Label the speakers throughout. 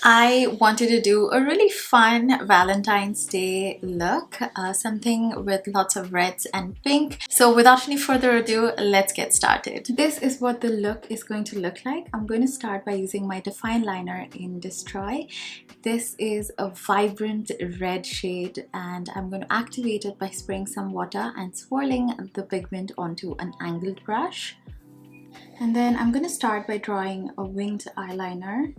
Speaker 1: I wanted to do a really fun Valentine's Day look, something with lots of reds and pink. So without any further ado, let's get started. This is what the look is going to look like. I'm going to start by using my Define Liner in Destroy. This is a vibrant red shade and I'm going to activate it by spraying some water and swirling the pigment onto an angled brush. And then I'm going to start by drawing a winged eyeliner.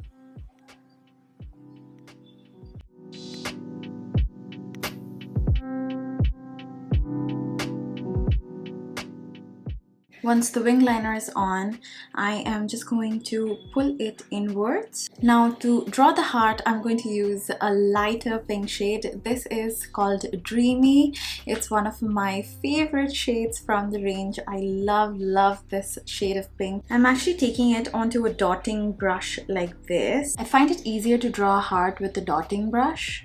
Speaker 1: Once the wing liner is on, I am just going to pull it inwards. Now to draw the heart, I'm going to use a lighter pink shade. This is called Dreamy. It's one of my favorite shades from the range. I love this shade of pink. I'm actually taking it onto a dotting brush like this. I find it easier to draw a heart with the dotting brush.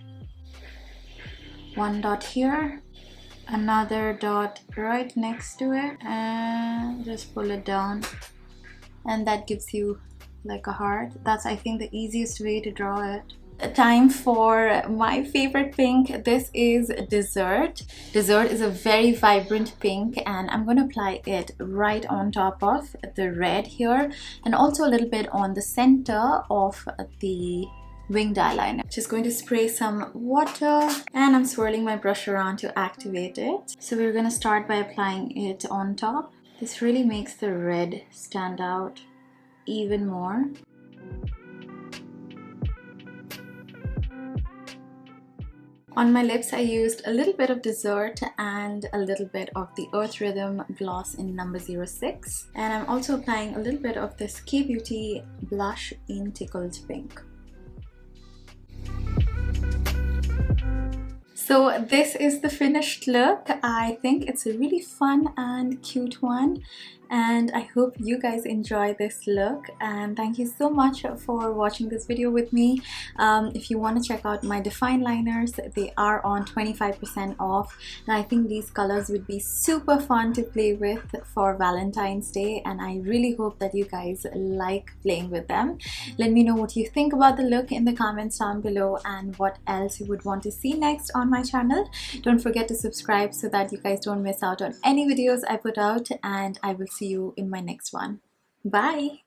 Speaker 1: One dot here. Another dot right next to it and just pull it down, and that gives you like a heart. That's, I think, the easiest way to draw it. Time for my favorite pink. This is Dessert. Dessert is a very vibrant pink and I'm going to apply it right on top of the red here and also a little bit on the center of the winged eyeliner. Just going to spray some water and I'm swirling my brush around to activate it. So we're going to start by applying it on top. This really makes the red stand out even more. On my lips I used a little bit of Dessert and a little bit of the Earth Rhythm gloss in number 06, and I'm also applying a little bit of this K-Beauty blush in Tickled Pink. So this is the finished look. I think it's a really fun and cute one and I hope you guys enjoy this look, and thank you so much for watching this video with me. If you want to check out my Define liners, they are on 25% off and I think these colors would be super fun to play with for Valentine's Day, and I really hope that you guys like playing with them. Let me know what you think about the look in the comments down below and what else you would want to see next on my channel. Don't forget to subscribe so that you guys don't miss out on any videos I put out, and I will see you in my next one. Bye!